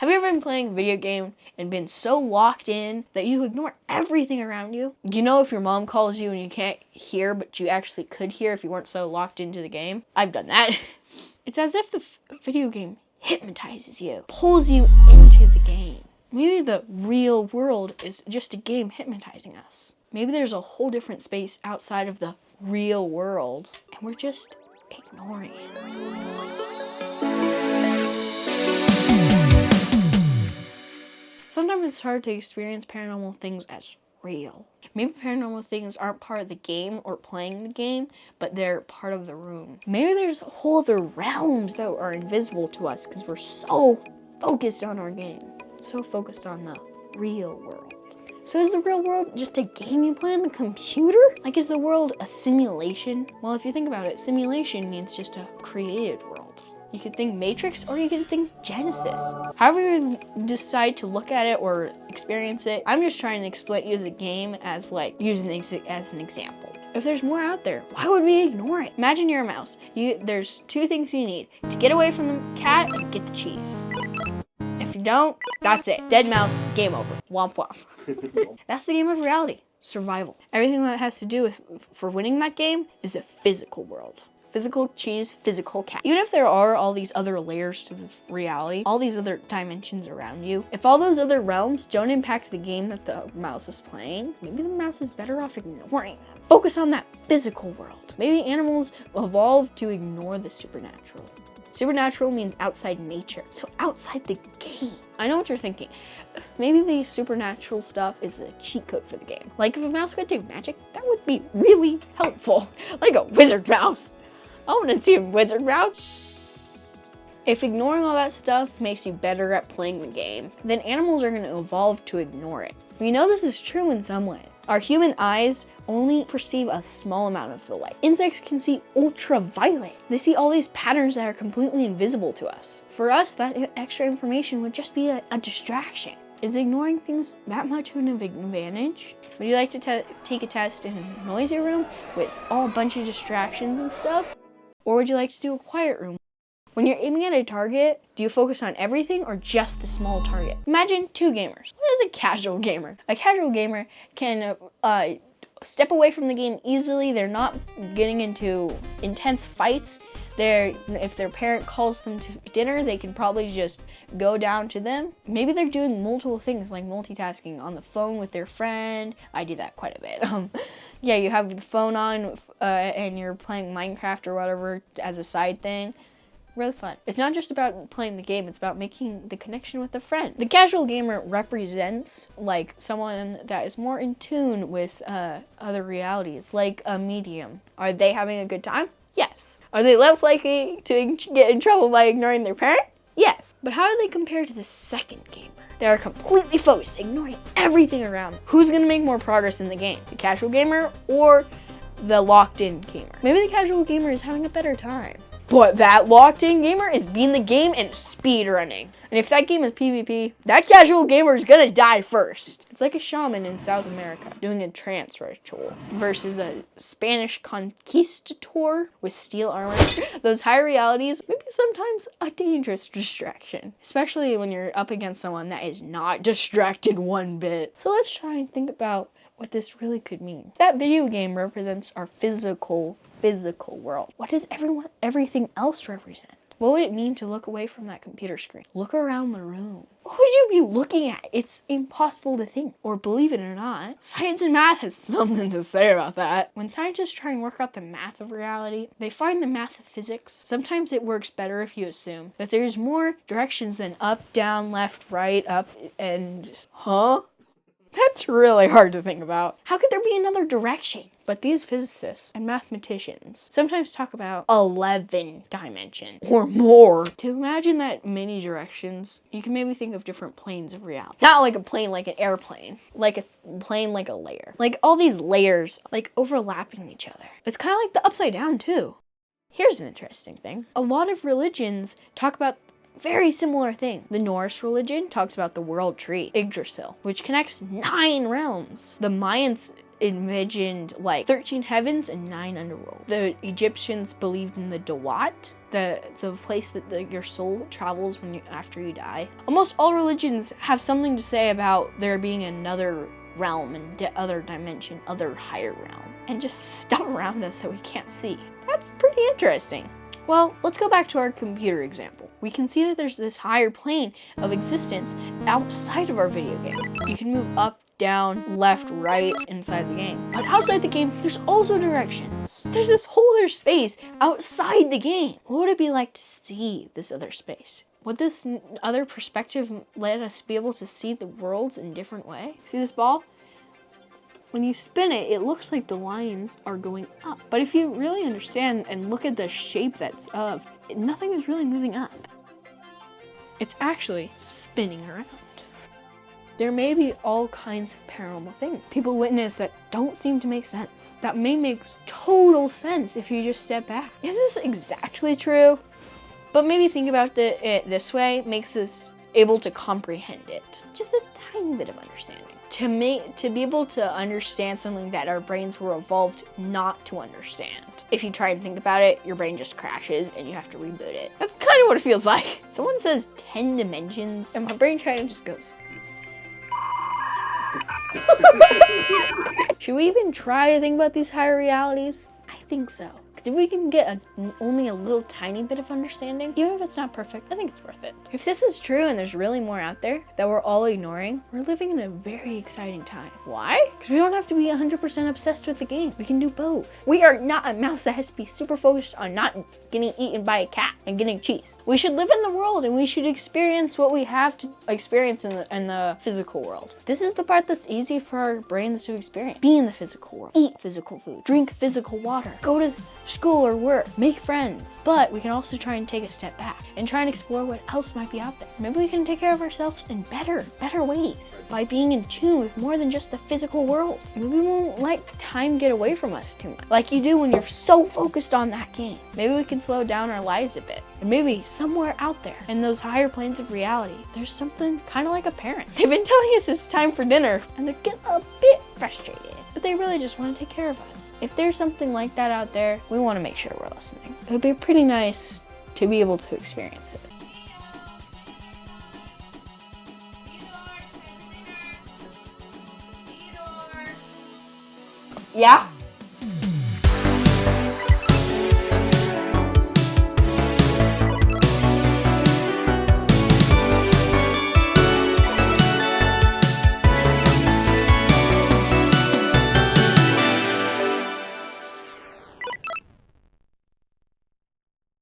Have you ever been playing a video game and been so locked in that you ignore everything around you? You know, if your mom calls you and you can't hear, but you actually could hear if you weren't so locked into the game? I've done that. It's as if the video game hypnotizes you, pulls you into the game. Maybe the real world is just a game hypnotizing us. Maybe there's a whole different space outside of the real world, and we're just ignoring it. Sometimes it's hard to experience paranormal things as real. Maybe paranormal things aren't part of the game or playing the game, but they're part of the room. Maybe there's whole other realms that are invisible to us because we're so focused on our game, so focused on the real world. So is the real world just a game you play on the computer? Like, is the world a simulation? Well, if you think about it, simulation means just a created world. You could think Matrix or you could think Genesis. However you decide to look at it or experience it, I'm just trying to explain use a game as using it as an example. If there's more out there, why would we ignore it? Imagine you're a mouse. There's two things you need: to get away from the cat and get the cheese. If you don't, that's it. Dead mouse, game over. Womp womp. That's the game of reality. Survival. Everything that has to do with for winning that game is the physical world. Physical cheese, physical cat. Even if there are all these other layers to the reality, all these other dimensions around you, if all those other realms don't impact the game that the mouse is playing, maybe the mouse is better off ignoring them. Focus on that physical world. Maybe animals evolved to ignore the supernatural. Supernatural means outside nature, so outside the game. I know what you're thinking. Maybe the supernatural stuff is the cheat code for the game. Like if a mouse could do magic, that would be really helpful. Like a wizard mouse. I want to see a wizard mouse. If ignoring all that stuff makes you better at playing the game, then animals are going to evolve to ignore it. We know this is true in some way. Our human eyes only perceive a small amount of the light. Insects can see ultraviolet. They see all these patterns that are completely invisible to us. For us, that extra information would just be a distraction. Is ignoring things that much of an advantage? Would you like to take a test in a noisy room with all a bunch of distractions and stuff? Or would you like to do a quiet room? When you're aiming at a target, do you focus on everything or just the small target? Imagine two gamers. What is a casual gamer? A casual gamer can step away from the game easily. They're not getting into intense fights. If their parent calls them to dinner, they can probably just go down to them. Maybe they're doing multiple things like multitasking on the phone with their friend. I do that quite a bit. Yeah, you have the phone on and you're playing Minecraft or whatever as a side thing. Really fun. It's not just about playing the game, it's about making the connection with a friend. The casual gamer represents like someone that is more in tune with other realities, like a medium. Are they having a good time? Yes. Are they less likely to get in trouble by ignoring their parent? Yes. But how do they compare to the second gamer? They are completely focused, ignoring everything around them. Who's gonna make more progress in the game? The casual gamer or the locked-in gamer? Maybe the casual gamer is having a better time. But that locked-in gamer is beating the game and speed running. And if that game is PvP, that casual gamer is gonna die first. It's like a shaman in South America doing a trance ritual versus a Spanish conquistador with steel armor. Those high realities may be sometimes a dangerous distraction, especially when you're up against someone that is not distracted one bit. So let's try and think about what this really could mean. That video game represents our physical world. What does everything else represent? What would it mean to look away from that computer screen? Look around the room. What would you be looking at? It's impossible to think. Or believe it or not, science and math has something to say about that. When scientists try and work out the math of reality, they find the math of physics. Sometimes it works better if you assume that there's more directions than up, down, left, right, up, and That's really hard to think about. How could there be another direction? But these physicists and mathematicians sometimes talk about 11 dimensions or more. To imagine that many directions, you can maybe think of different planes of reality. Not like a plane like an airplane, like a plane like a layer. Like all these layers like overlapping each other. It's kind of like the upside down too. Here's an interesting thing. A lot of religions talk about very similar thing. The Norse religion talks about the world tree, Yggdrasil, which connects 9 realms. The Mayans envisioned like 13 heavens and 9 underworlds. The Egyptians believed in the Dawat, the place that your soul travels after you die. Almost all religions have something to say about there being another realm and other dimension, other higher realm, and just stuff around us that we can't see. That's pretty interesting. Well, let's go back to our computer example. We can see that there's this higher plane of existence outside of our video game. You can move up, down, left, right inside the game. But outside the game, there's also directions. There's this whole other space outside the game. What would it be like to see this other space? Would this other perspective let us be able to see the worlds in a different way? See this ball? When you spin it, it looks like the lines are going up. But if you really understand and look at the shape that's of, nothing is really moving up. It's actually spinning around. There may be all kinds of paranormal things people witness that don't seem to make sense. That may make total sense if you just step back. Is this exactly true? But maybe think about it this way makes us able to comprehend it. Just a tiny bit of understanding. To be able to understand something that our brains were evolved not to understand. If you try and think about it, your brain just crashes and you have to reboot it. That's kind of what it feels like. Someone says 10 dimensions and my brain kind of just goes. Should we even try to think about these higher realities? I think so. Because if we can get only a little tiny bit of understanding, even if it's not perfect, I think it's worth it. If this is true and there's really more out there that we're all ignoring, we're living in a very exciting time. Why? Because we don't have to be 100% obsessed with the game. We can do both. We are not a mouse that has to be super focused on not getting eaten by a cat and getting cheese. We should live in the world and we should experience what we have to experience in the physical world. This is the part that's easy for our brains to experience. Be in the physical world. Eat physical food. Drink physical water. Go to school or work. Make friends. But we can also try and take a step back and try and explore what else might be out there. Maybe we can take care of ourselves in better ways by being in tune with more than just the physical world. Maybe we won't let time get away from us too much, like you do when you're so focused on that game. Maybe we can slow down our lives a bit. And maybe somewhere out there in those higher planes of reality, there's something kind of like a parent. They've been telling us it's time for dinner and they get a bit frustrated, but they really just want to take care of us. If there's something like that out there, we want to make sure we're listening. It would be pretty nice to be able to experience it. Yeah?